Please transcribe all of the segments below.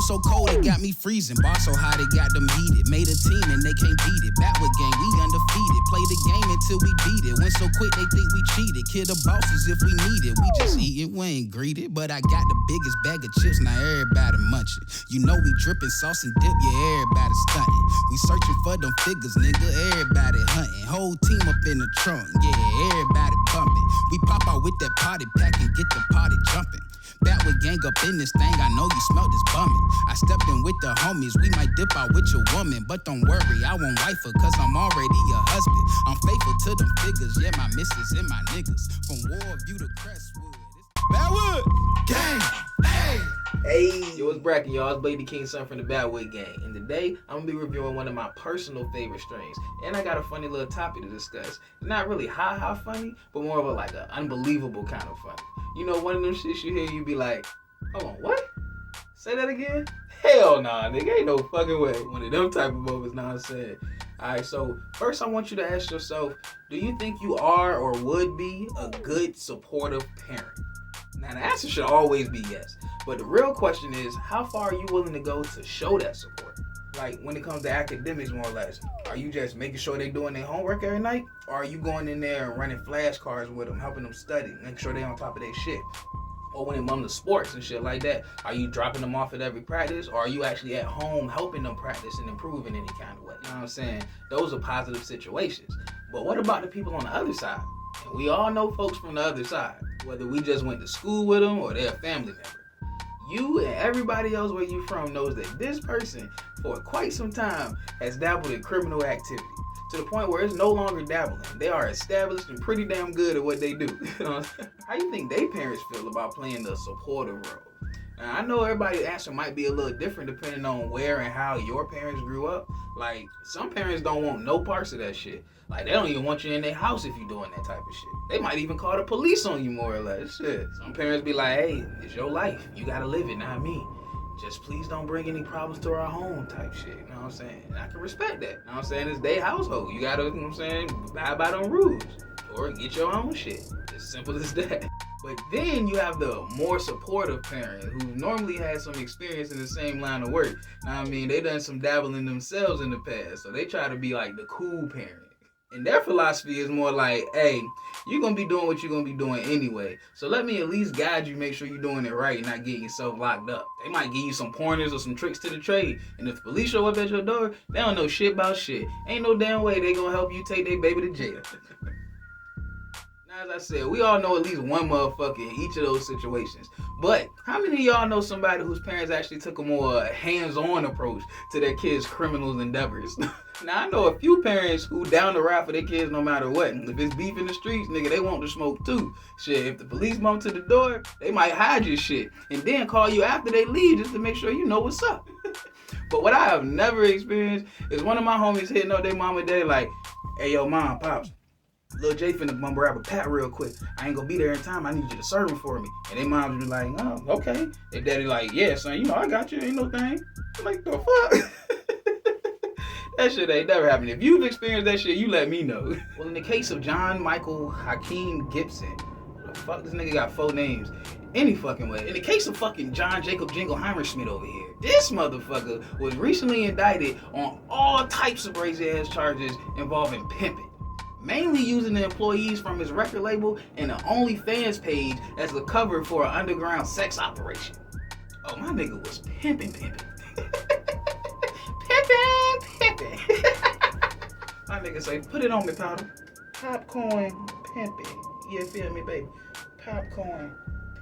so cold it got me freezing. Bar so hot it got them heated. Made a team and they can't beat it. Backward gang, we undefeated. Play the game until we beat it. Went so quick they think we cheated. Kill the bosses if we need it. We just eat it, we ain't greedy. But I got the biggest bag of chips, now everybody munching. You know we dripping sauce and dip, yeah, everybody stunting. We searching for them figures, nigga, everybody hunting. Whole team up in the trunk, yeah, everybody bumping. We pop out with that party pack and get the party jumping. Backward gang up in this thing, I know you smell this bumming. I stepped in with the homies, we might dip out with your woman. But don't worry, I won't wife her, cause I'm already your husband. I'm faithful to them figures, yeah, my missus and my niggas. From Warview to Crestwood. Backward gang, hey! Hey, yo, it's Bracken, y'all. It's Blade the King, son from the Badwood Gang. And today, I'm gonna be reviewing one of my personal favorite strains. And I got a funny little topic to discuss. Not really ha funny, but more of a an unbelievable kind of funny. You know, one of them shits you hear, you be like, hold on, what? Say that again? Hell nah, nigga, ain't no fucking way. One of them type of moments, now I'm saying. Alright, so first I want you to ask yourself, do you think you are or would be a good, supportive parent? Now, the answer should always be yes. But the real question is, how far are you willing to go to show that support? Like, when it comes to academics, more or less, are you just making sure they're doing their homework every night? Or are you going in there and running flashcards with them, helping them study, making sure they're on top of their shit? Or when it comes to sports and shit like that, are you dropping them off at every practice? Or are you actually at home helping them practice and improve in any kind of way? You know what I'm saying? Those are positive situations. But what about the people on the other side? And we all know folks from the other side, whether we just went to school with them or they're a family member. You and everybody else where you from knows that this person, for quite some time, has dabbled in criminal activity. To the point where it's no longer dabbling. They are established and pretty damn good at what they do. How you think they parents feel about playing the supportive role? Now, I know everybody's answer might be a little different depending on where and how your parents grew up. Like, some parents don't want no parts of that shit. Like, they don't even want you in their house if you're doing that type of shit. They might even call the police on you, more or less. Shit. Some parents be like, hey, it's your life. You gotta live it, not me. Just please don't bring any problems to our home type shit. You know what I'm saying? And I can respect that. You know what I'm saying? It's their household. You gotta, you know what I'm saying, abide by them rules. Or get your own shit. As simple as that. But then you have the more supportive parent who normally has some experience in the same line of work. Now, I mean, they done some dabbling themselves in the past. So they try to be like the cool parent. And their philosophy is more like, hey, you're going to be doing what you're going to be doing anyway. So let me at least guide you, make sure you're doing it right and not getting yourself locked up. They might give you some pointers or some tricks to the trade. And if the police show up at your door, they don't know shit about shit. Ain't no damn way they going to help you take their baby to jail. Now, as I said, we all know at least one motherfucker in each of those situations. But how many of y'all know somebody whose parents actually took a more hands-on approach to their kids' criminal endeavors? Now, I know a few parents who down the ride for their kids no matter what. If it's beef in the streets, nigga, they want to smoke too. Shit, if the police bump to the door, they might hide your shit and then call you after they leave just to make sure you know what's up. But what I have never experienced is one of my homies hitting up their mom and daddy like, hey, yo, mom, pops, Lil J finna bumble grab a pat real quick. I ain't gonna be there in time. I need you to serve him for me. And they moms be like, oh, okay. Their daddy like, yeah, son, you know, I got you. Ain't no thing. I'm like, the fuck? That shit ain't never happened. If you've experienced that shit, you let me know. Well, in the case of John Michael Hakeem Gibson, the fuck, this nigga got 4 names. Any fucking way. In the case of fucking John Jacob Jingleheimer Schmidt over here, this motherfucker was recently indicted on all types of crazy ass charges involving pimping. Mainly using the employees from his record label and the OnlyFans page as the cover for an underground sex operation. Oh, my nigga was pimping. Pimpin'. My nigga say, put it on me, powder. Popcorn pimping. You feel me, baby? Popcorn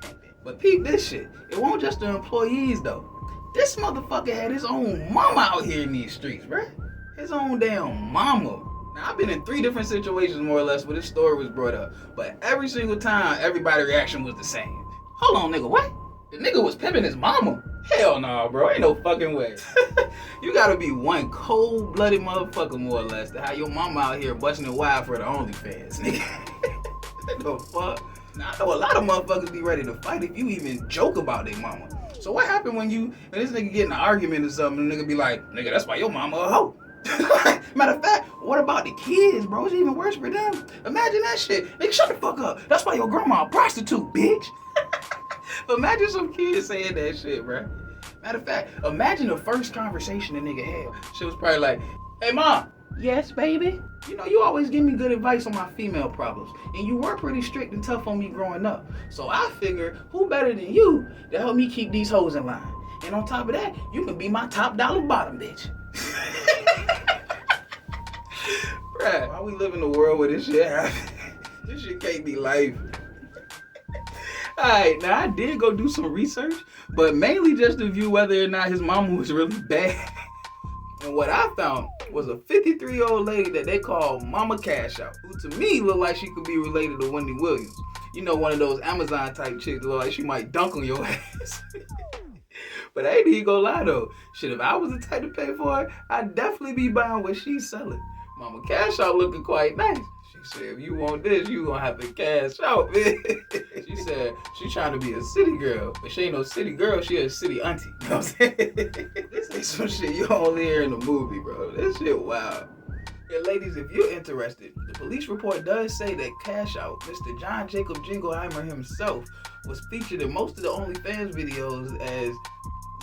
pimping. But peep this shit. It won't just the employees, though. This motherfucker had his own mama out here in these streets, bruh. His own damn mama. Now, I've been in 3 different situations, more or less, where this story was brought up. But every single time, everybody's reaction was the same. Hold on, nigga, what? The nigga was pimping his mama? Hell no, bro. Ain't no fucking way. You gotta be one cold-blooded motherfucker, more or less, to have your mama out here busting it wild for the OnlyFans, nigga. The fuck? Now, I know a lot of motherfuckers be ready to fight if you even joke about their mama. So what happened when this nigga get in an argument or something, and the nigga be like, nigga, that's why your mama a hoe? Matter of fact, what about the kids, bro? It's even worse for them. Imagine that shit. Nigga, shut the fuck up. That's why your grandma a prostitute, bitch. Imagine some kids saying that shit, bro. Matter of fact, imagine the first conversation a nigga had. She was probably like, hey, mom. Yes, baby? You know, you always give me good advice on my female problems. And you were pretty strict and tough on me growing up. So I figured, who better than you to help me keep these hoes in line? And on top of that, you can be my top dollar bottom bitch. Bruh, why we live in a world where this shit happens? This shit can't be life. Alright, now I did go do some research, but mainly just to view whether or not his mama was really bad. And what I found was a 53-year-old lady that they call Mama Cashout, who to me looked like she could be related to Wendy Williams. You know, one of those Amazon type chicks, look like she might dunk on your ass. But I ain't even gonna lie though. Shit, if I was the type to pay for it, I'd definitely be buying what she's selling. Mama Cashout looking quite nice. She said, if you want this, you gonna have to cash out, man. She said she trying to be a city girl, but she ain't no city girl, she a city auntie. You know what I'm saying? This ain't some shit you only hear in the movie, bro. This shit wild. And ladies, if you're interested, the police report does say that Cash Out, Mr. John Jacob Jingleheimer himself, was featured in most of the OnlyFans videos as,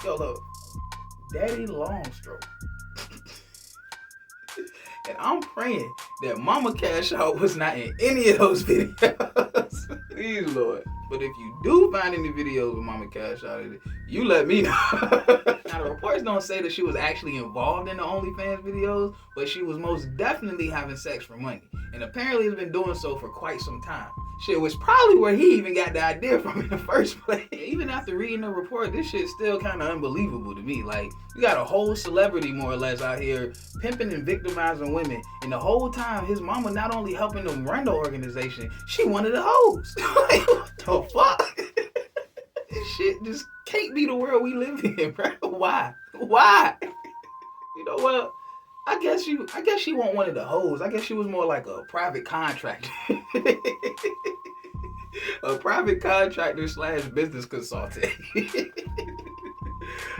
yo, look, Daddy Longstroke. And I'm praying that Mama Cash Out was not in any of those videos. Please, Lord. But if you do find any videos with Mama Cash Out in it, you let me know. Now, the reports don't say that she was actually involved in the OnlyFans videos, but she was most definitely having sex for money. And apparently has been doing so for quite some time. Shit was probably where he even got the idea from in the first place. Even after reading the report, this shit's still kind of unbelievable to me. Like, you got a whole celebrity more or less out here pimping and victimizing women. And the whole time, his mama not only helping them run the organization, she one of the hoes. Like, what the fuck? This shit just can't be the world we live in, bro. Why? Why? You know what? I guess she wasn't one of the hoes. I guess she was more like a private contractor. A private contractor / business consultant.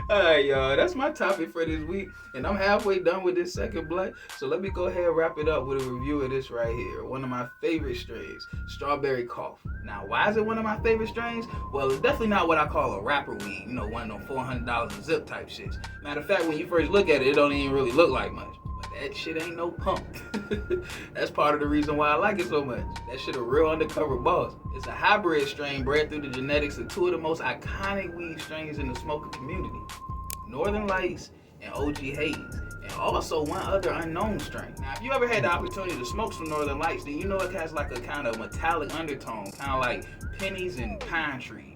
Alright, y'all, that's my topic for this week, and I'm halfway done with this second blunt, so let me go ahead and wrap it up with a review of this right here. One of my favorite strains, Strawberry Cough. Now, why is it one of my favorite strains? Well, it's definitely not what I call a rapper weed, you know, one of them $400 a zip type shits. Matter of fact, when you first look at it, it don't even really look like much. That shit ain't no pump. That's part of the reason why I like it so much. That shit a real undercover boss. It's a hybrid strain bred through the genetics of two of the most iconic weed strains in the smoking community. Northern Lights and OG Haze. And also one other unknown strain. Now, if you ever had the opportunity to smoke some Northern Lights, then you know it has like a kind of metallic undertone, kind of like pennies and pine trees.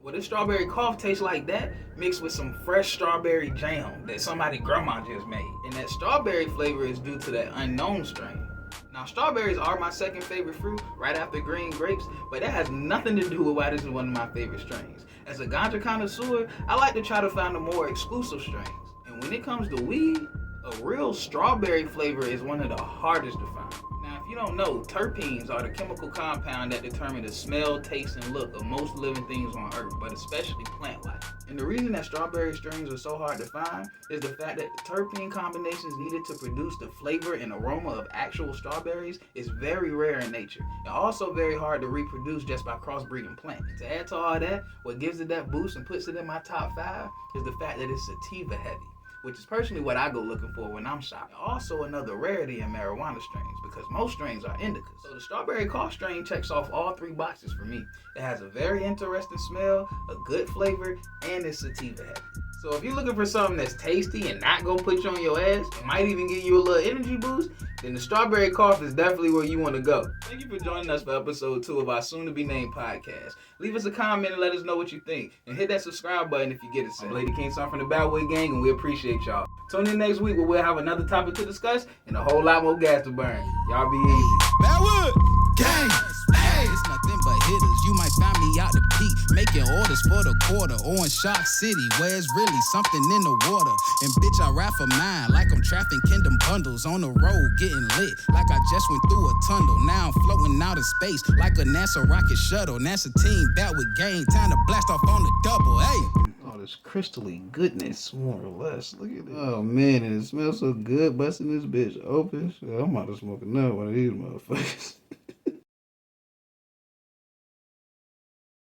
Well, this Strawberry Cough tastes like that, mixed with some fresh strawberry jam that somebody grandma just made. And that strawberry flavor is due to that unknown strain. Now, strawberries are my second favorite fruit, right after green grapes, but that has nothing to do with why this is one of my favorite strains. As a ganja connoisseur, I like to try to find the more exclusive strains. And when it comes to weed, a real strawberry flavor is one of the hardest to find. Now, if you don't know, terpenes are the chemical compound that determine the smell, taste, and look of most living things on Earth, but especially plant life. And the reason that strawberry strains are so hard to find is the fact that the terpene combinations needed to produce the flavor and aroma of actual strawberries is very rare in nature, and also very hard to reproduce just by crossbreeding plants. To add to all that, what gives it that boost and puts it in my top 5 is the fact that it's sativa heavy, which is personally what I go looking for when I'm shopping. Also another rarity in marijuana strains, because most strains are indicas. So the Strawberry Cough strain checks off all 3 boxes for me. It has a very interesting smell, a good flavor, and it's sativa heavy. So if you're looking for something that's tasty and not gonna put you on your ass, and might even give you a little energy boost, then the Strawberry Cough is definitely where you want to go. Thank you for joining us for episode 2 of our soon-to-be-named podcast. Leave us a comment and let us know what you think. And hit that subscribe button if you get it sent. I'm Lady King Son from the Bad Boy Gang, and we appreciate y'all. Tune in next week where we'll have another topic to discuss and a whole lot more gas to burn. Y'all be easy. Badwood Gang. Hey, it's nothing but hitters. You might find me out the peak, making orders for the quarter. Or in Shark City, where it's really something in the water. And bitch, I rap for mine like I'm trapping Kingdom bundles on the road, getting lit like I just went through a tunnel. Now I'm floating out of space like a NASA rocket shuttle. NASA team, Badwood Gang, time to blast off on the double. Hey. All this crystally goodness, more or less. Look at it. Oh man, and it smells so good busting this bitch open. Shit, I'm about to smoke another one of these motherfuckers.